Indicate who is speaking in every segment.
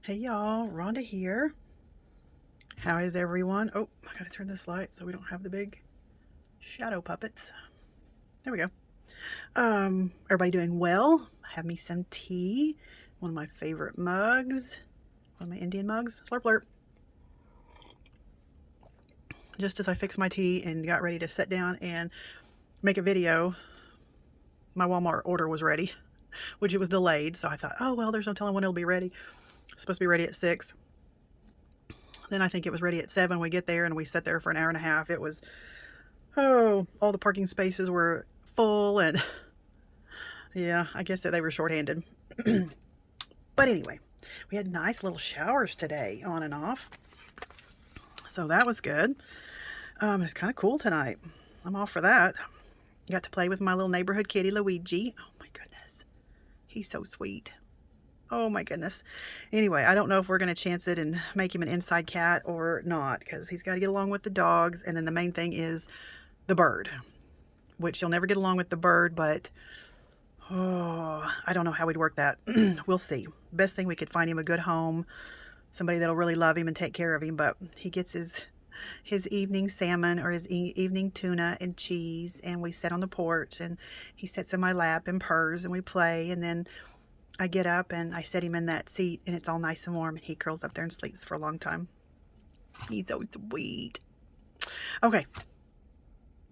Speaker 1: Hey y'all, Rhonda here. How is everyone? Oh, I gotta turn this light so we don't have the big shadow puppets. There we go. Everybody doing well? I have me some tea, one of my favorite mugs, one of my Indian mugs. Slurp slurp. Just as I fixed my tea and got ready to sit down and make a video, my Walmart order was ready, which it was delayed. So I thought, oh well, there's no telling when it'll be ready. It's supposed to be ready at 6. Then I think it was ready at 7. We get there and we sat there for an hour and a half. It was, oh, all the parking spaces were full, and yeah, I guess that they were shorthanded. But anyway, we had nice little showers today, on and off. So that was good. It's kind of cool tonight. I'm all for that. Got to play with my little neighborhood kitty, Luigi. Oh my goodness. He's so sweet. Oh my goodness. Anyway, I don't know if we're going to chance it and make him an inside cat or not, because he's got to get along with the dogs. And then the main thing is the bird, which you'll never get along with the bird, but oh, I don't know how we'd work that. We'll see. Best thing, we could find him a good home, somebody that'll really love him and take care of him. But he gets his evening salmon or his evening tuna and cheese, and we sit on the porch and he sits in my lap and purrs and we play, and then I get up and I set him in that seat and it's all nice and warm and he curls up there and sleeps for a long time. He's so sweet. Okay,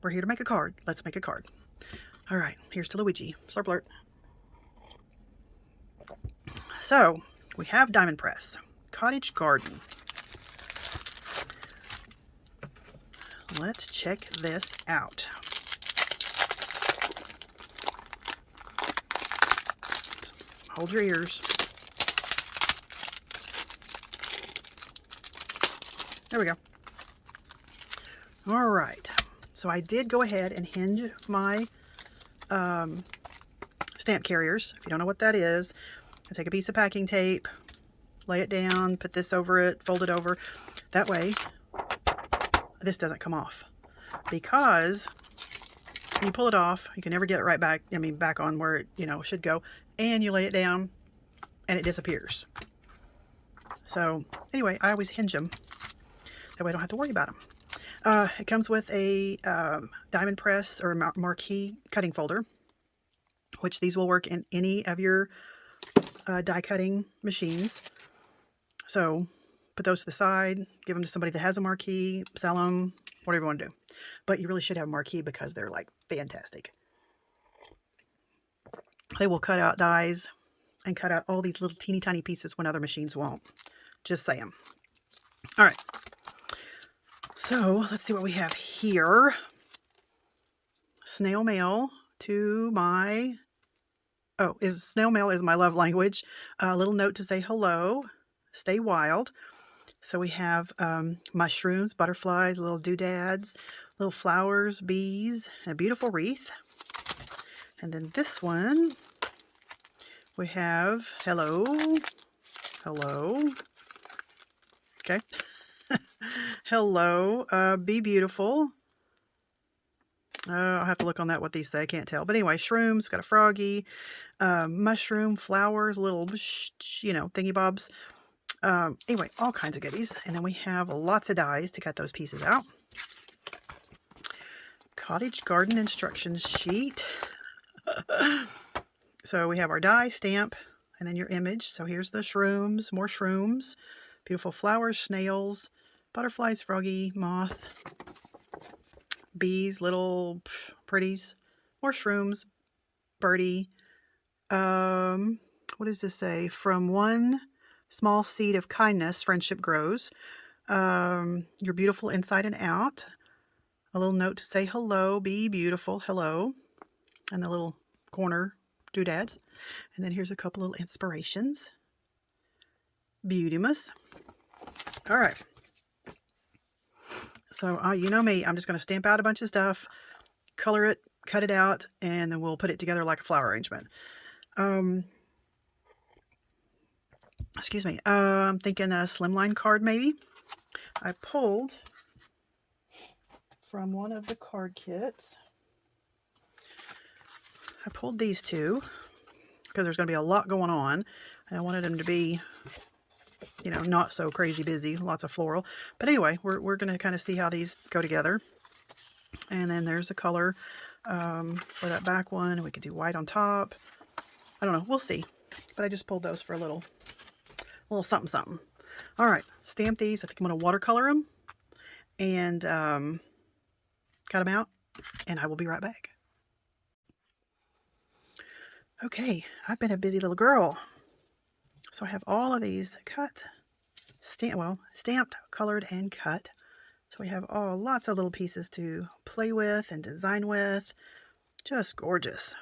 Speaker 1: we're here to make a card. Let's make a card. All right, here's to Luigi. Slurp alert. So, we have Diamond Press, Cottage Garden. Let's check this out. Hold your ears. There we go. All right. So I did go ahead and hinge my stamp carriers. If you don't know what that is, I take a piece of packing tape, lay it down, put this over it, fold it over. That way, this doesn't come off. Because when you pull it off, you can never get it right back. I mean, back on where it, should go. And you lay it down, and it disappears. So anyway, I always hinge them. That way I don't have to worry about them. It comes with a diamond press or marquee cutting folder, which these will work in any of your die cutting machines. So put those to the side, give them to somebody that has a marquee, sell them, whatever you want to do. But you really should have a marquee because they're like fantastic. They will cut out dies and cut out all these little teeny tiny pieces when other machines won't. Just saying. All right. So let's see what we have here. Snail mail to my, snail mail is my love language. A little note to say hello, stay wild. So we have mushrooms, butterflies, little doodads, little flowers, bees, a beautiful wreath. And then this one, we have hello, hello. Okay. Hello, be beautiful. I'll have to look on that, what these say. I can't tell. But anyway, shrooms, got a froggy, mushroom, flowers, little, thingy bobs. Anyway, all kinds of goodies. And then we have lots of dies to cut those pieces out. Cottage garden instructions sheet. So we have our die, stamp, and then your image. So here's the shrooms, more shrooms, beautiful flowers, snails, butterflies, froggy, moth, bees, little pretties, more shrooms, birdie. What does this say? From one small seed of kindness, friendship grows. You're beautiful inside and out. A little note to say hello, be beautiful, hello. And the little corner doodads. And then here's a couple little inspirations. Beautimus. All right. So, you know me, I'm just going to stamp out a bunch of stuff, color it, cut it out, and then we'll put it together like a flower arrangement. Excuse me. I'm thinking a slimline card maybe. I pulled from one of the card kits. I pulled these two because there's going to be a lot going on. And I wanted them to be you know, not so crazy busy, lots of floral. But anyway, we're going to kind of see how these go together. And then there's a color for that back one. We could do white on top. I don't know. We'll see. But I just pulled those for a little something something. All right, stamp these. I think I'm going to watercolor them and cut them out, and I will be right back. Okay, I've been a busy little girl. So I have all of these cut, stamped, colored, and cut. So we have lots of little pieces to play with and design with. Just gorgeous.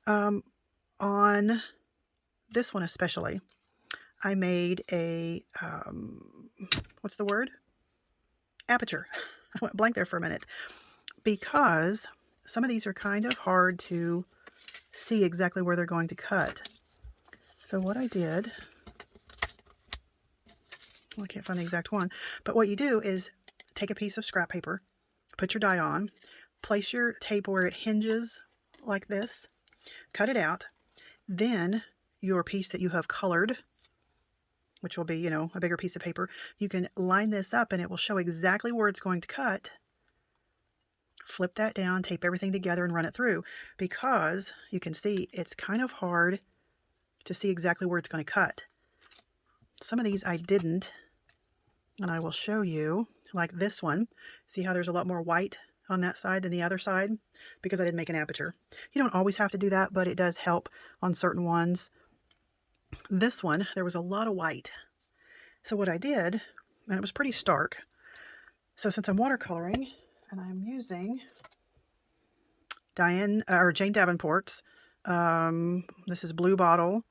Speaker 1: On this one especially, I made a, what's the word? Aperture. I went blank there for a minute. Because some of these are kind of hard to see exactly where they're going to cut. So what I did, well, I can't find the exact one, but what you do is take a piece of scrap paper, put your die on, place your tape where it hinges like this, cut it out, then your piece that you have colored, which will be, you know, a bigger piece of paper, you can line this up and it will show exactly where it's going to cut. Flip that down, tape everything together and run it through, because you can see it's kind of hard to see exactly where it's going to cut. Some of these I didn't, and I will show you, like this one. See how there's a lot more white on that side than the other side? Because I didn't make an aperture. You don't always have to do that, but it does help on certain ones. This one, there was a lot of white. So what I did, and it was pretty stark, so since I'm watercoloring, and I'm using Jane Davenport's, this is Blue Bottle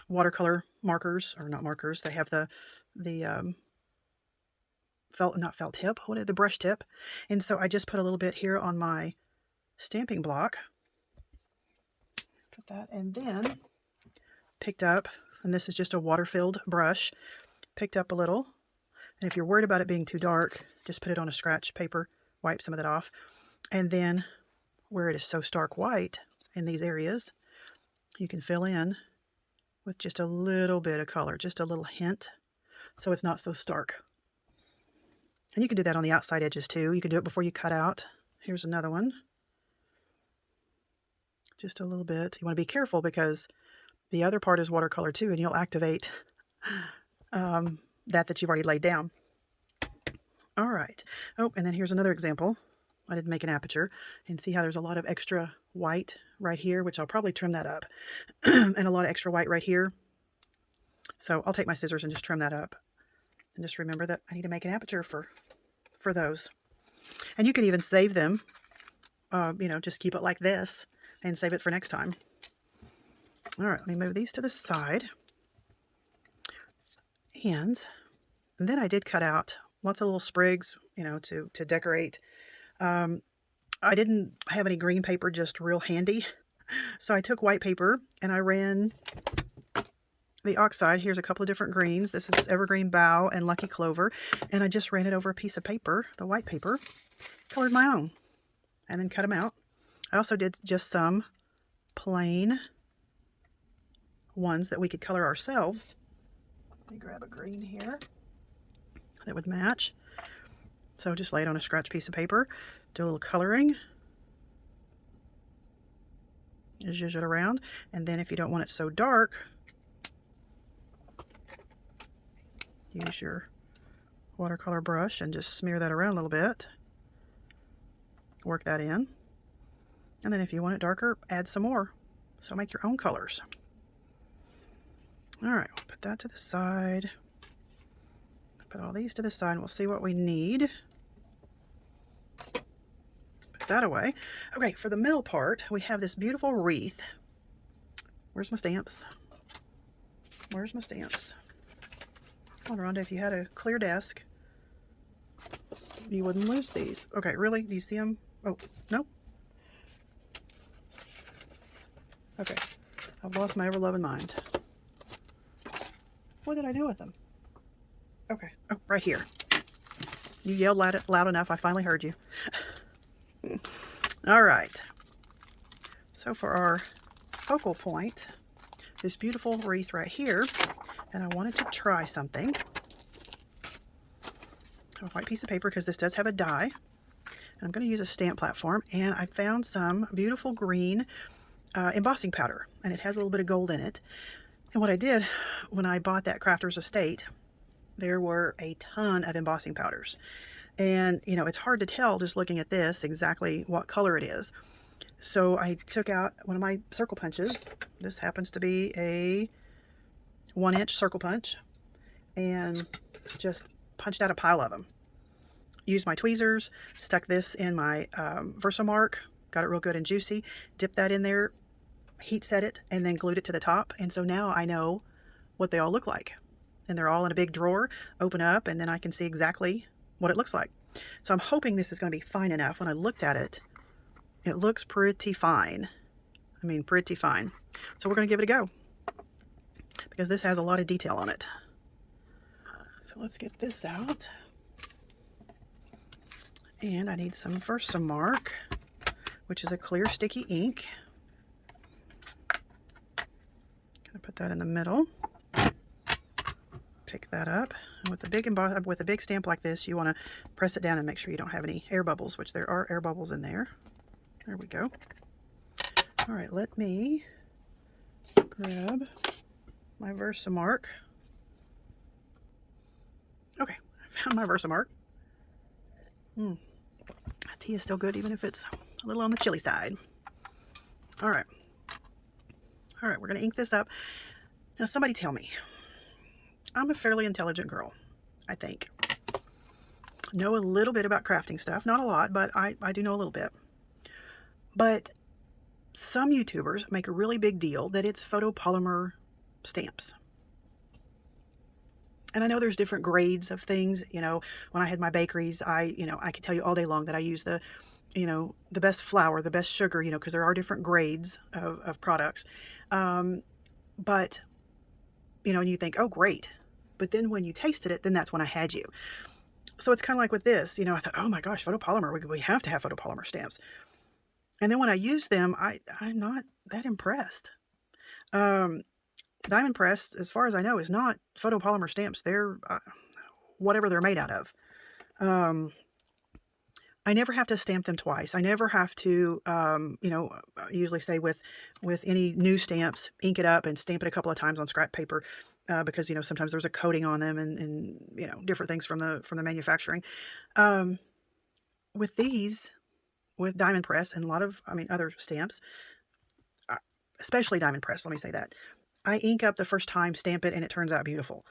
Speaker 1: watercolor markers, or not markers, they have the felt tip, the brush tip. And so I just put a little bit here on my stamping block, put that, and then picked up, and this is just a water-filled brush, picked up a little, and if you're worried about it being too dark, just put it on a scratch paper, wipe some of that off, and then where it is so stark white in these areas, you can fill in with just a little bit of color, just a little hint, so it's not so stark. And you can do that on the outside edges too. You can do it before you cut out. Here's another one. Just a little bit. You want to be careful because the other part is watercolor too, and you'll activate that you've already laid down. All right. Oh, and then here's another example. I didn't make an aperture, and see how there's a lot of extra white right here, which I'll probably trim that up, and a lot of extra white right here. So I'll take my scissors and just trim that up. And just remember that I need to make an aperture for those. And you can even save them, you know, just keep it like this and save it for next time. All right, let me move these to the side. And then I did cut out lots of little sprigs, you know, to decorate. I didn't have any green paper just real handy, so I took white paper and I ran the oxide. Here's a couple of different greens. This is Evergreen Bough and Lucky Clover, and I just ran it over a piece of paper, the white paper, colored my own, and then cut them out. I also did just some plain ones that we could color ourselves. Let me grab a green here that would match. So just lay it on a scratch piece of paper, do a little coloring, zhuzh it around, and then if you don't want it so dark, use your watercolor brush and just smear that around a little bit. Work that in. And then if you want it darker, add some more. So make your own colors. All right, we'll put that to the side. Put all these to the side and we'll see what we need. Put that away. Okay, for the middle part, we have this beautiful wreath. Where's my stamps? Where's my stamps? Come on, Rhonda, if you had a clear desk, you wouldn't lose these. Okay, really? Do you see them? Oh, no? Okay, I've lost my ever-loving mind. What did I do with them? Okay, oh, right here. You yelled loud enough, I finally heard you. All right. So for our focal point, this beautiful wreath right here, and I wanted to try something. A white piece of paper, because this does have a die. I'm going to use a stamp platform, and I found some beautiful green embossing powder, and it has a little bit of gold in it. And what I did when I bought that Crafter's Estate, there were a ton of embossing powders. And, you know, it's hard to tell just looking at this exactly what color it is. So I took out one of my circle punches. This happens to be a 1-inch circle punch, and just punched out a pile of them. Used my tweezers, stuck this in my Versamark, got it real good and juicy, dipped that in there, heat set it, and then glued it to the top. And so now I know what they all look like. And they're all in a big drawer, open up, and then I can see exactly what it looks like. So I'm hoping this is going to be fine enough. When I looked at it, it looks pretty fine. I mean, pretty fine. So we're going to give it a go, because this has a lot of detail on it. So let's get this out. And I need some Versamark, which is a clear sticky ink. Gonna put that in the middle. Pick that up. And with a big stamp like this, you want to press it down and make sure you don't have any air bubbles, which there are air bubbles in there. There we go. All right, let me grab my Versamark. Okay, I found my Versamark. Tea is still good, even if it's a little on the chilly side. All right, we're gonna ink this up. Now, somebody tell me, I'm a fairly intelligent girl, I think. Know a little bit about crafting stuff, not a lot, but I do know a little bit. But some YouTubers make a really big deal that it's photopolymer stamps. And I know there's different grades of things. You know, when I had my bakeries, I could tell you all day long that I use the best flour, the best sugar, because there are different grades of products. But, and you think, oh, great. But then when you tasted it, then that's when I had you. So it's kind of like with this, I thought, oh my gosh, photopolymer, we have to have photopolymer stamps. And then when I use them, I'm not that impressed. Diamond Press, as far as I know, is not photopolymer stamps. They're whatever they're made out of. I never have to stamp them twice. I never have to, I usually say with any new stamps, ink it up and stamp it a couple of times on scrap paper, because, sometimes there's a coating on them and different things from the manufacturing. With these, with Diamond Press and a lot of, other stamps, especially Diamond Press, let me say that, I ink up the first time, stamp it, and it turns out beautiful.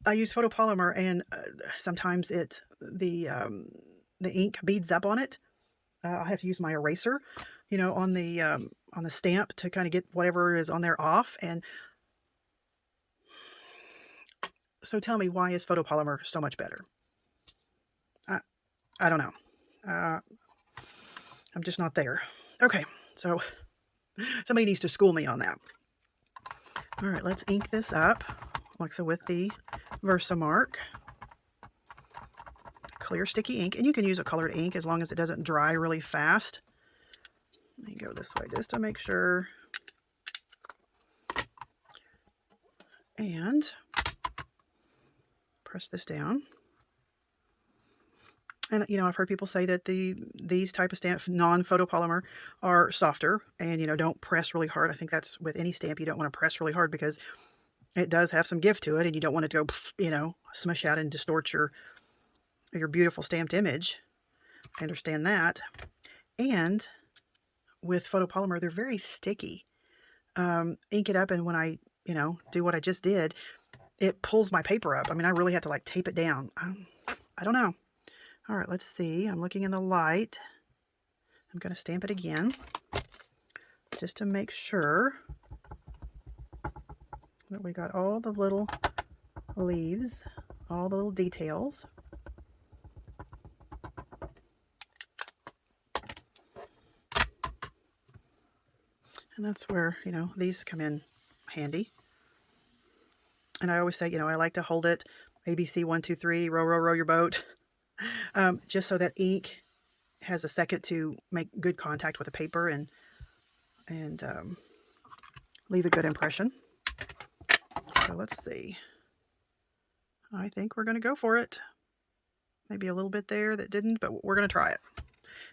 Speaker 1: I use photopolymer, and sometimes the ink beads up on it. I'll have to use my eraser, on the stamp to kind of get whatever is on there off. And so tell me, why is photopolymer so much better? I don't know. I'm just not there. Okay, so somebody needs to school me on that. All right, let's ink this up, like so, with the Versamark. Clear sticky ink, and you can use a colored ink as long as it doesn't dry really fast. Let me go this way just to make sure. And press this down. And, I've heard people say that these type of stamps, non-photopolymer, are softer and, don't press really hard. I think that's with any stamp. You don't want to press really hard because it does have some give to it, and you don't want it to go, smush out and distort your beautiful stamped image. I understand that. And with photopolymer, they're very sticky. Ink it up, and when I, do what I just did, it pulls my paper up. I mean, I really have to tape it down. I don't know. All right, let's see. I'm looking in the light. I'm going to stamp it again just to make sure that we got all the little leaves, all the little details. And that's where, these come in handy. And I always say, I like to hold it ABC 1, 2, 3, row, row, row your boat. Just so that ink has a second to make good contact with the paper and leave a good impression. So let's see. I think we're going to go for it. Maybe a little bit there that didn't, but we're going to try it.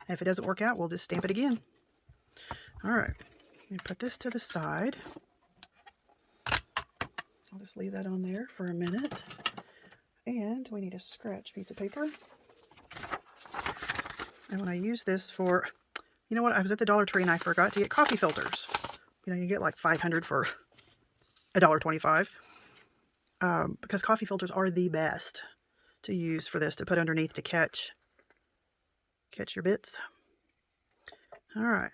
Speaker 1: And if it doesn't work out, we'll just stamp it again. All right, let me put this to the side. I'll just leave that on there for a minute. And we need a scratch piece of paper. And when I use this for, you know what, I was at the Dollar Tree and I forgot to get coffee filters. You know, you get like 500 for $1.25. Because coffee filters are the best to use for this, to put underneath to catch your bits. All right.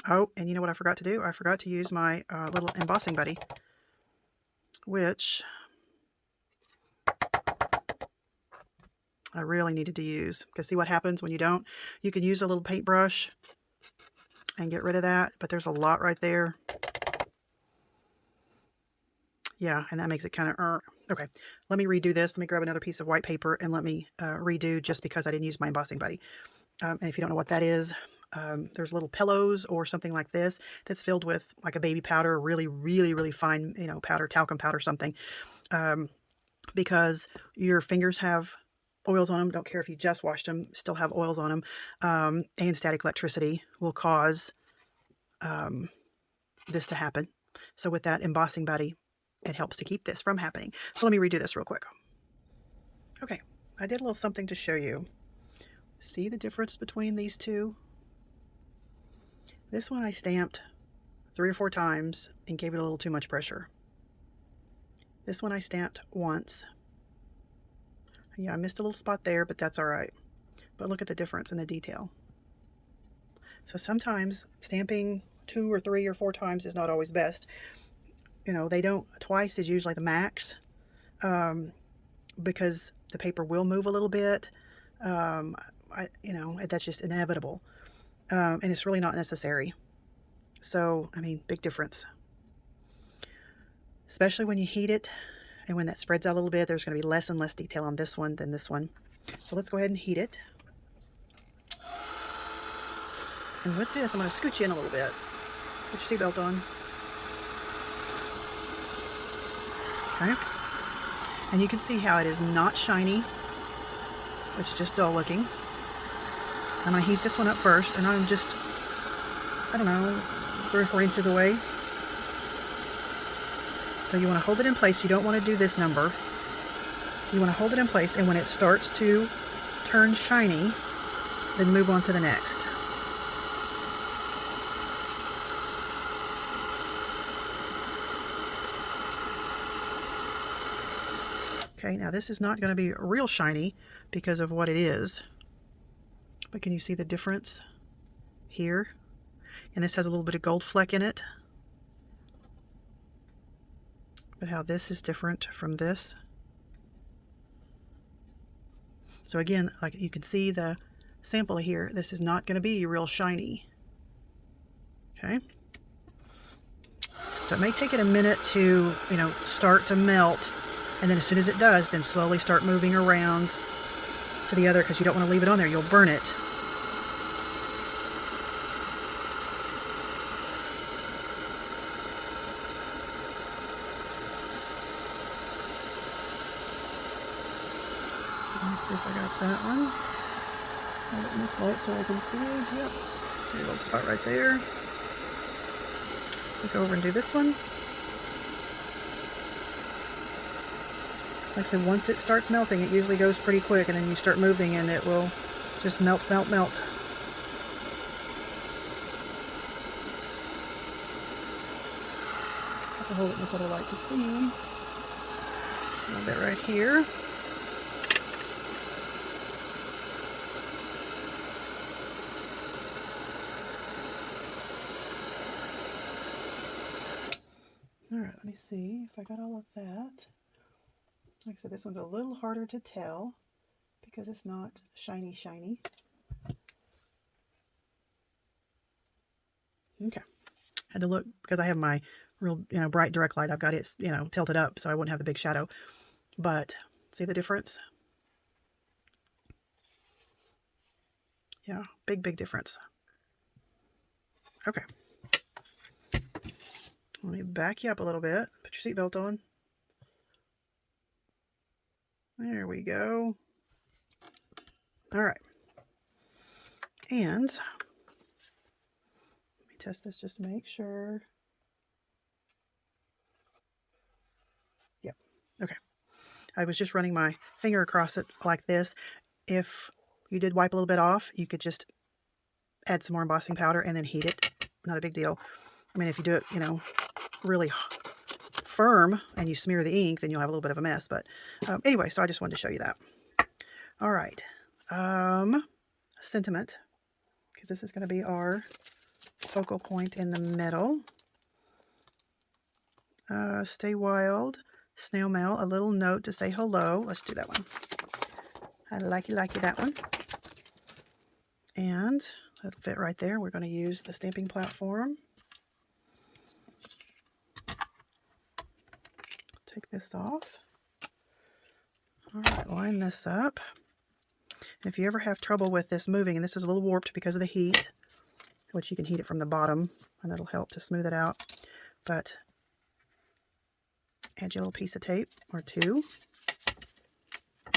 Speaker 1: Oh, and you know what I forgot to do? I forgot to use my little embossing buddy, which I really needed to use. Because see what happens when you don't? You can use a little paintbrush and get rid of that, but there's a lot right there. Yeah, and that makes it kind of... Okay, let me redo this. Let me grab another piece of white paper and let me redo, just because I didn't use my embossing buddy. And if you don't know what that is, there's little pillows or something like this that's filled with like a baby powder, really, really, really fine, you know, powder, talcum powder, something. Because your fingers have oils on them. Don't care if you just washed them, still have oils on them. And static electricity will cause this to happen. So with that embossing buddy, it helps to keep this from happening. So let me redo this real quick. Okay, I did a little something to show you. See the difference between these two? This one I stamped 3 or 4 times and gave it a little too much pressure. This one I stamped once. Yeah, I missed a little spot there, but that's all right. But look at the difference in the detail. So sometimes stamping 2 or 3 or 4 times is not always best. You know, they don't, twice is usually the max, because the paper will move a little bit. You know, that's just inevitable. And it's really not necessary. So, I mean, big difference. Especially when you heat it and when that spreads out a little bit, there's going to be less and less detail on this one than this one. So let's go ahead and heat it. And with this, I'm going to scooch you in a little bit. Put your seatbelt on. Okay. And you can see how it is not shiny. It's just dull looking. I'm going to heat this one up first, and I'm just, I don't know, 3 or 4 inches away. So you want to hold it in place. You don't want to do this number. You want to hold it in place, and when it starts to turn shiny, then move on to the next. Okay, now this is not going to be real shiny because of what it is. But can you see the difference here? And this has a little bit of gold fleck in it. But how this is different from this. So again, like you can see the sample here, this is not going to be real shiny. Okay. So it may take it a minute to, you know, start to melt. And then as soon as it does, then slowly start moving around to the other, because you don't want to leave it on there. You'll burn it. Let's see if I got that one. Hold it in this light so I can see. Yep. There's a little spot right there. We'll go over and do this one. Like I said, once it starts melting, it usually goes pretty quick, and then you start moving and it will just melt, melt, melt. I have to hold it in this other light to see. A little bit right here. All right, let me see if I got all of that. Like I said, this one's a little harder to tell because it's not shiny, shiny. Okay. Had to look because I have my real, bright direct light. I've got it, tilted up so I wouldn't have the big shadow. But see the difference? Yeah, big, big difference. Okay. Let me back you up a little bit. Put your seatbelt on. There we go. All right. And let me test this just to make sure. Yep. Okay. I was just running my finger across it like this. If you did wipe a little bit off, you could just add some more embossing powder and then heat it. Not a big deal. I mean, if you do it, really firm and you smear the ink, then you'll have a little bit of a mess. But anyway, so I just wanted to show you that. All right. Sentiment, because this is going to be our focal point in the middle. Stay wild. Snail mail. A little note to say hello. Let's do that one. I like you, that one. And that'll fit right there. We're going to use the stamping platform. Take this off. All right, line this up. And if you ever have trouble with this moving, and this is a little warped because of the heat, which you can heat it from the bottom, and that'll help to smooth it out. But add your little piece of tape or two.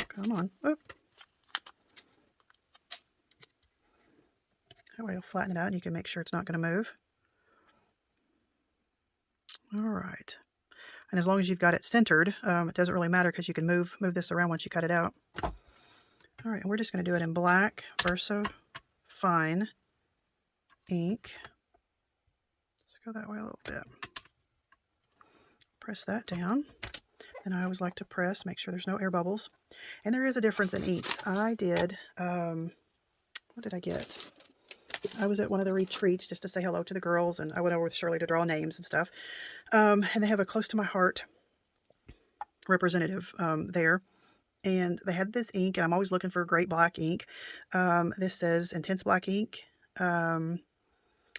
Speaker 1: Come on. Oop. That way you'll flatten it out and you can make sure it's not going to move. All right. And as long as you've got it centered, it doesn't really matter because you can move this around once you cut it out. All right, and we're just going to do it in black Versa Fine ink. Let's go that way a little bit. Press that down. And I always like to press, make sure there's no air bubbles. And there is a difference in inks. I did, what did I get? I was at one of the retreats just to say hello to the girls, and I went over with Shirley to draw names and stuff. And they have a close to my heart representative there. And they had this ink, and I'm always looking for great black ink. This says Intense Black Ink.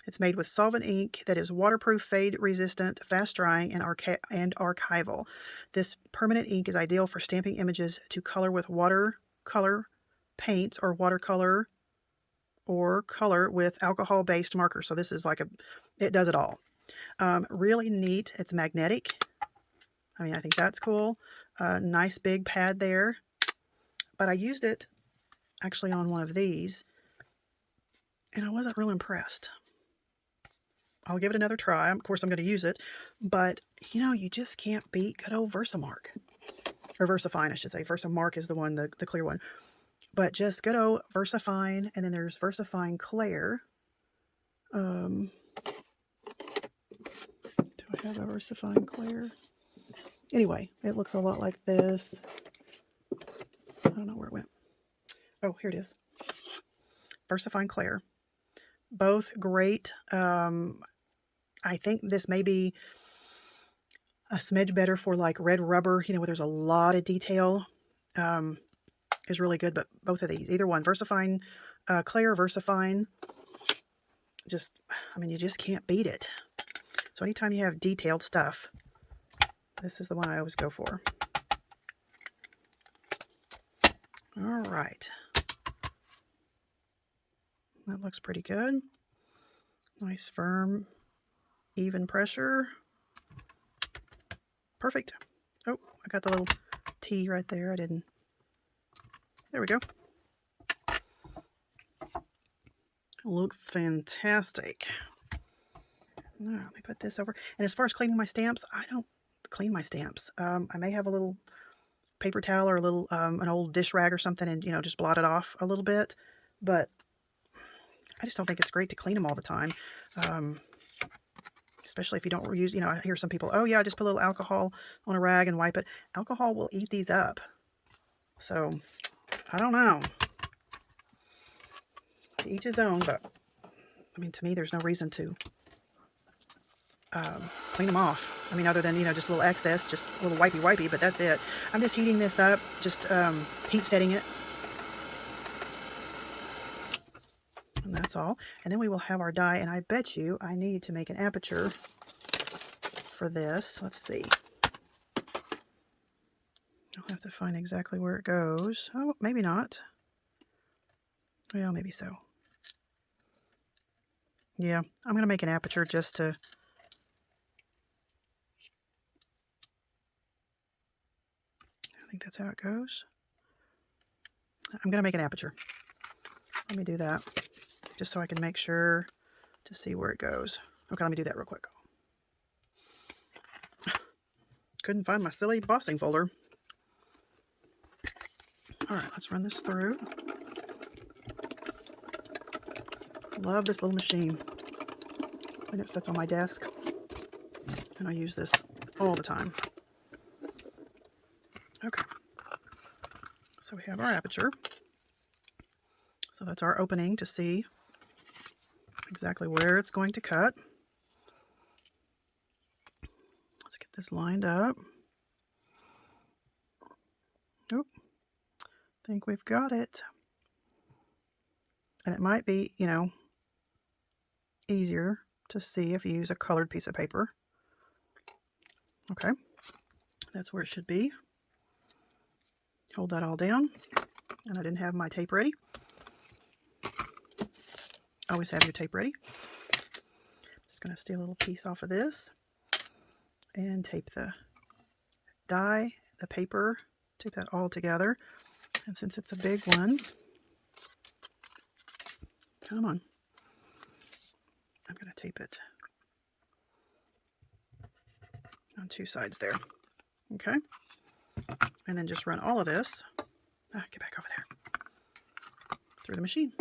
Speaker 1: It's made with solvent ink that is waterproof, fade resistant, fast drying, and archival. This permanent ink is ideal for stamping images to color with watercolor paints or watercolor or color with alcohol-based markers. So this is like it does it all. Really neat. It's magnetic. I mean, I think that's cool. Nice big pad there. But I used it actually on one of these, and I wasn't real impressed. I'll give it another try. Of course, I'm going to use it. But, you just can't beat good old Versamark. Or VersaFine, I should say. Versamark is the one, the clear one. But just good old VersaFine. And then there's VersaFine Clair. Do I have a VersaFine Clair? Anyway, it looks a lot like this. I don't know where it went. Oh, here it is. VersaFine Clair. Both great. I think this may be a smidge better for like red rubber, where there's a lot of detail. Is really good, but both of these, either one, VersaFine Clair, VersaFine, you just can't beat it. So anytime you have detailed stuff, this is the one I always go for. All right. That looks pretty good. Nice, firm, even pressure. Perfect. Oh, I got the little T right there. I didn't. There we go. Looks fantastic. Now, let me put this over. And as far as cleaning my stamps, I don't clean my stamps. I may have a little paper towel or a little an old dish rag or something and, just blot it off a little bit. But I just don't think it's great to clean them all the time. Especially if you don't use, I hear some people, oh yeah, just put a little alcohol on a rag and wipe it. Alcohol will eat these up. So, I don't know. To each his own, but, to me, there's no reason to clean them off. Other than, just a little excess, just a little wipey, but that's it. I'm just heating this up, just heat setting it. And that's all. And then we will have our die, and I bet you I need to make an aperture for this. Let's see. I'll have to find exactly where it goes. Oh, maybe not. Well, maybe so. Yeah, I'm going to make an aperture just to... I think that's how it goes. I'm going to make an aperture. Let me do that just so I can make sure to see where it goes. Okay, let me do that real quick. Couldn't find my silly embossing folder. All right, let's run this through. Love this little machine. And it sits on my desk. And I use this all the time. Okay. So we have our aperture. So that's our opening to see exactly where it's going to cut. Let's get this lined up. Oop. I think we've got it. And it might be, you know, easier to see if you use a colored piece of paper. Okay. That's where it should be. Hold that all down. And I didn't have my tape ready. Always have your tape ready. Just going to steal a little piece off of this and tape the die, the paper, tape that all together. And since it's a big one, come on, I'm going to tape it on two sides there. Okay. And then just run all of this, get back over there, through the machine.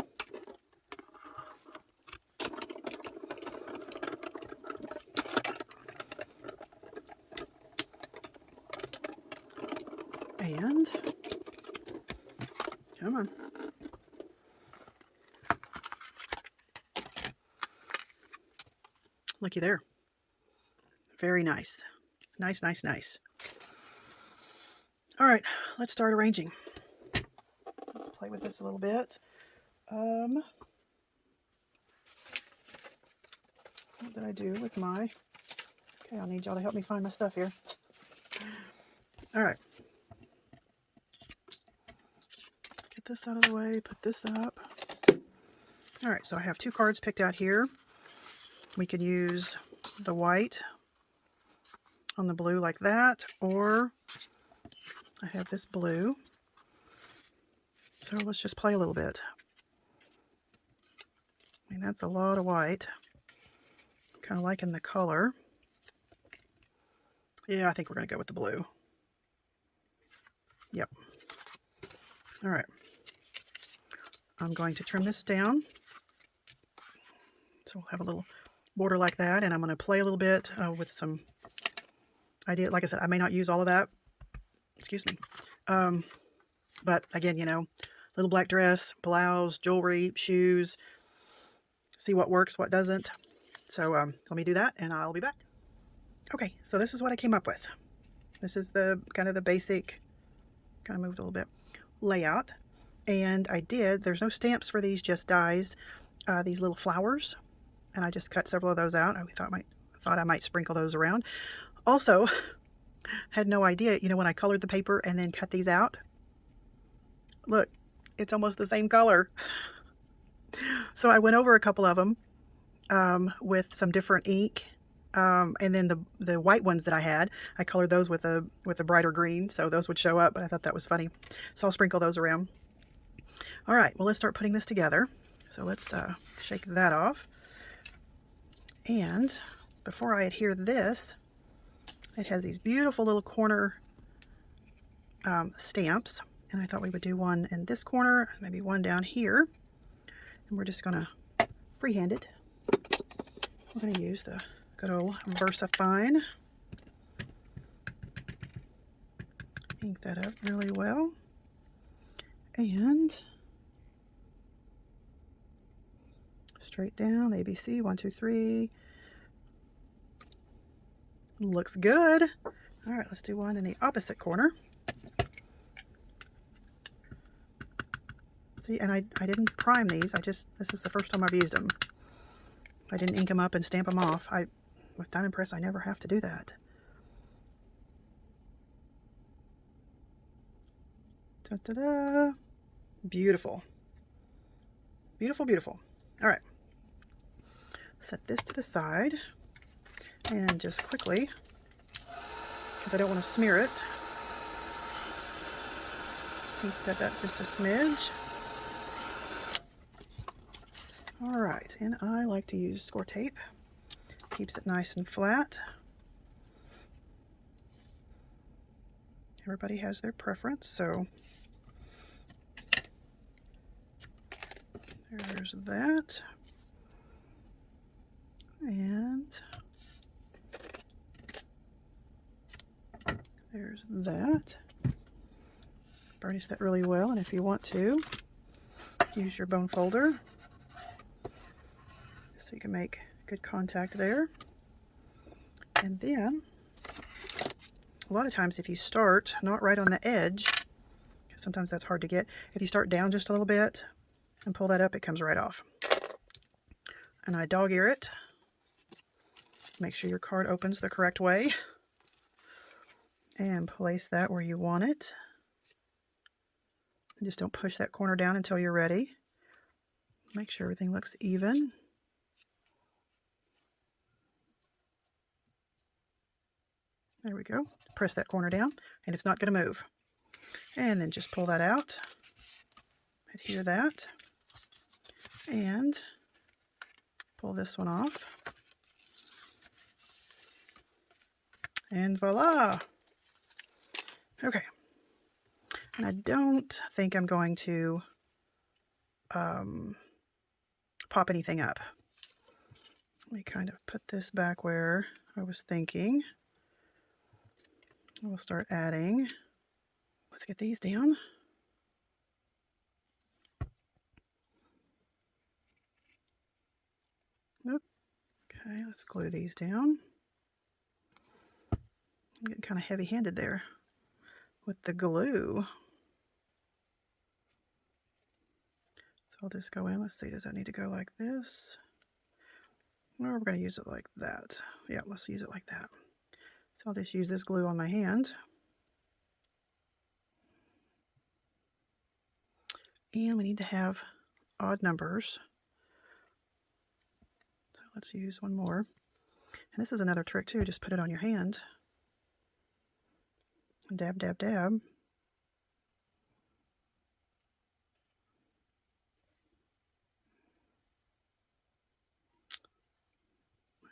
Speaker 1: And, come on. Looky there. Very nice. Nice, nice, nice. All right, let's start arranging. Let's play with this a little bit. What did I do with my... Okay, I'll need y'all to help me find my stuff here. All right. Get this out of the way, put this up. All right, so I have two cards picked out here. We could use the white on the blue like that, or I have this blue. So let's just play a little bit. I mean, that's a lot of white. I'm kind of liking the color. Yeah, I think we're going to go with the blue. Yep. All right. I'm going to trim this down. So we'll have a little border like that, and I'm going to play a little bit with some idea. Like I said, I may not use all of that. Excuse me. But again, you know, little black dress, blouse, jewelry, shoes. See what works, what doesn't. So let me do that, and I'll be back. Okay, so this is what I came up with. This is the kind of the basic, kind of moved a little bit, layout. And there's no stamps for these, just dies, these little flowers. And I just cut several of those out. I thought I might sprinkle those around. Also, had no idea, you know, when I colored the paper and then cut these out, look, it's almost the same color. So I went over a couple of them with some different ink. And then the white ones that I had, I colored those with a brighter green, so those would show up, but I thought that was funny. So I'll sprinkle those around. All right, well, let's start putting this together. So let's shake that off. And before I adhere this, it has these beautiful little corner stamps. And I thought we would do one in this corner, maybe one down here. And we're just going to freehand it. We're going to use the good old VersaFine. Ink that up really well. And straight down, ABC, 1, 2, 3. Looks good. All right, let's do one in the opposite corner. See, and I didn't prime these. This is the first time I've used them. I didn't ink them up and stamp them off. With Diamond Press, I never have to do that. Ta-da-da! Beautiful. Beautiful, beautiful. All right. set this to the side and just quickly, because I don't want to smear it, heat set that just a smidge. All right, and I like to use score tape. Keeps it nice and flat. Everybody has their preference, so there's that. And there's that. Burnish that really well, and if you want to, use your bone folder so you can make good contact there. And then, a lot of times if you start not right on the edge, because sometimes that's hard to get, if you start down just a little bit and pull that up, it comes right off. And I dog ear it. Make sure your card opens the correct way. And place that where you want it. And just don't push that corner down until you're ready. Make sure everything looks even. There we go. Press that corner down and it's not going to move. And then just pull that out. Adhere that. And pull this one off. And voila! Okay. And I don't think I'm going to pop anything up. Let me kind of put this back where I was thinking. We'll start adding. Let's get these down. Nope. Okay, let's glue these down. I'm getting kind of heavy-handed there with the glue. So I'll just go in. Let's see, does that need to go like this? Or we're going to use it like that. Yeah, let's use it like that. So I'll just use this glue on my hand. And we need to have odd numbers. So let's use one more. And this is another trick too, just put it on your hand. And dab, dab, dab.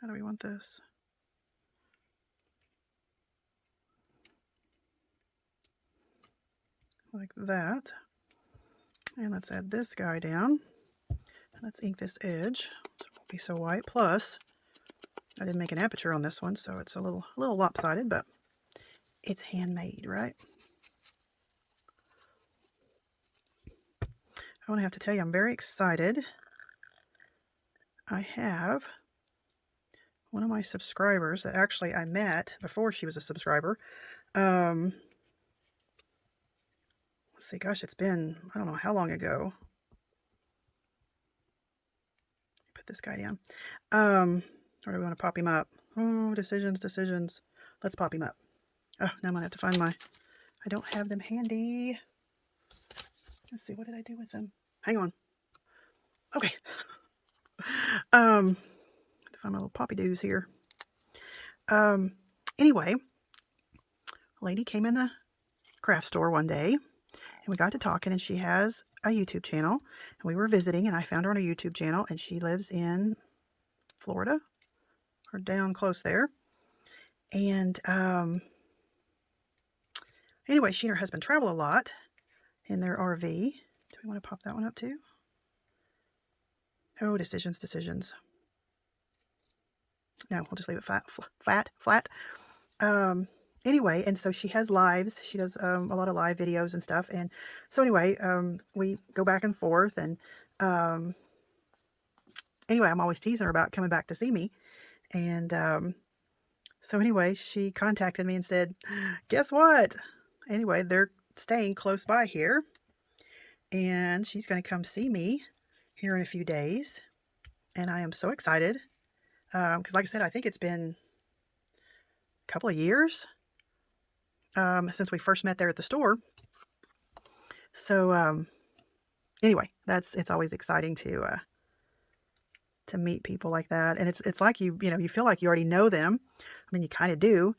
Speaker 1: How do we want this? Like that. And let's add this guy down. Let's ink this edge so it won't be so white. Plus, I didn't make an aperture on this one, so it's a little lopsided, but it's handmade, right? I want to have to tell you, I'm very excited. I have one of my subscribers that actually I met before she was a subscriber. Let's see, gosh, it's been, I don't know how long ago. Put this guy down. Or do we want to pop him up? Oh, decisions. Let's pop him up. Oh, now I'm going to have to find my, I don't have them handy. Let's see, what did I do with them? Hang on. Okay. To find my little poppy doos here. Anyway, a lady came in the craft store one day and we got to talking, and she has a YouTube channel, and we were visiting, and I found her on a YouTube channel, and she lives in Florida or down close there. And anyway, she and her husband travel a lot in their RV. Do we want to pop that one up too? Oh, decisions. No, we'll just leave it flat. Anyway, and so she has lives. She does a lot of live videos and stuff. And so anyway, we go back and forth. And anyway, I'm always teasing her about coming back to see me. And so anyway, she contacted me and said, guess what? Anyway, they're staying close by here. And she's going to come see me here in a few days. And I am so excited. Because like I said, I think it's been a couple of years since we first met there at the store. So anyway, it's always exciting to to meet people like that. And it's like you feel like you already know them. I mean, you kind of do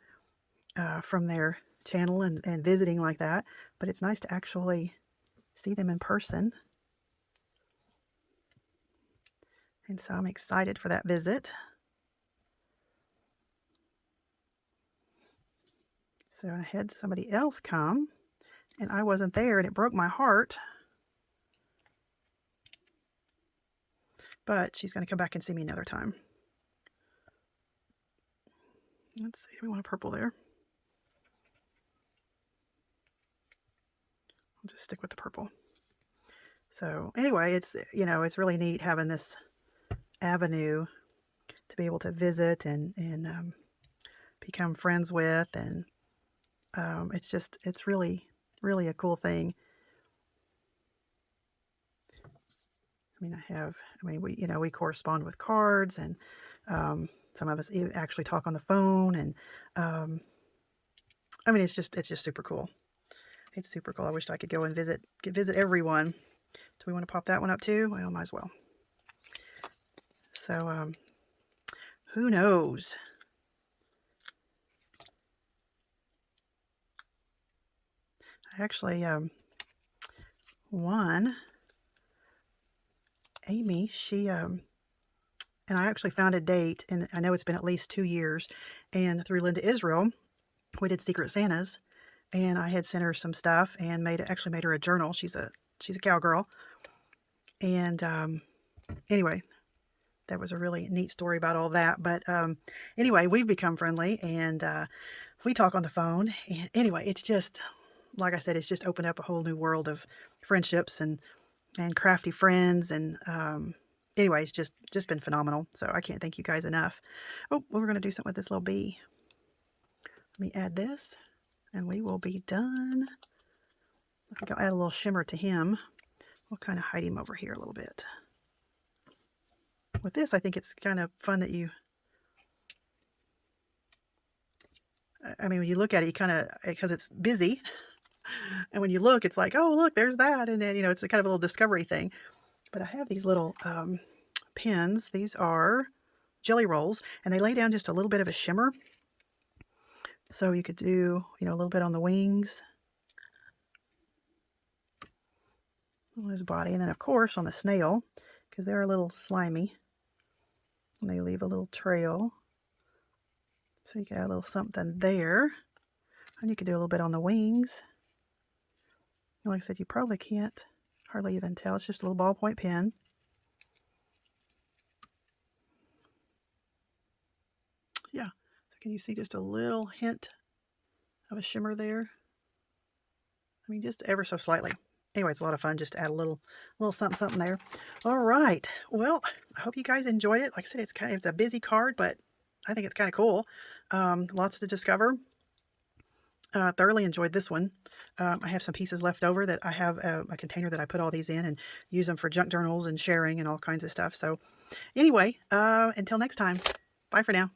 Speaker 1: from their channel and visiting like that. But it's nice to actually see them in person. And so I'm excited for that visit. So I had somebody else come, and I wasn't there, and it broke my heart. But she's going to come back and see me another time. Let's see, do we want a purple there? I'll just stick with the purple. So anyway, it's really neat having this avenue to be able to visit and become friends with, and it's really, really a cool thing. We correspond with cards, and some of us even actually talk on the phone, and it's just super cool. It's super cool. I wish I could go and visit everyone. Do we want to pop that one up too? Well, might as well. So who knows? I actually one Amy, she and I actually found a date, and I know it's been at least 2 years, and through Linda Israel, we did Secret Santas, and I had sent her some stuff and actually made her a journal. She's a cowgirl. And anyway, that was a really neat story about all that. But anyway, we've become friendly, and we talk on the phone. And anyway, it's just, like I said, it's just opened up a whole new world of friendships and crafty friends. And anyway, it's just been phenomenal. So I can't thank you guys enough. Oh, well, we're going to do something with this little bee. Let me add this, and we will be done. I think I'll add a little shimmer to him. We'll kind of hide him over here a little bit. With this, I think it's kind of fun that when you look at it, you kind of, because it's busy, and when you look, it's like, oh, look, there's that, and then, it's a kind of a little discovery thing. But I have these little pins. These are jelly rolls, and they lay down just a little bit of a shimmer. So you could do, a little bit on the wings, on his body, and then, of course, on the snail, because they're a little slimy, and they leave a little trail. So you can add a little something there, and you could do a little bit on the wings. And like I said, you probably can't hardly even tell. It's just a little ballpoint pen. Yeah, so can you see just a little hint of a shimmer there? Just ever so slightly. Anyway, it's a lot of fun just to add a little something there. All right. Well, I hope you guys enjoyed it. Like I said, it's a busy card, but I think it's kind of cool. Lots to discover. Thoroughly enjoyed this one. I have some pieces left over that I have a container that I put all these in and use them for junk journals and sharing and all kinds of stuff. So anyway, until next time, bye for now.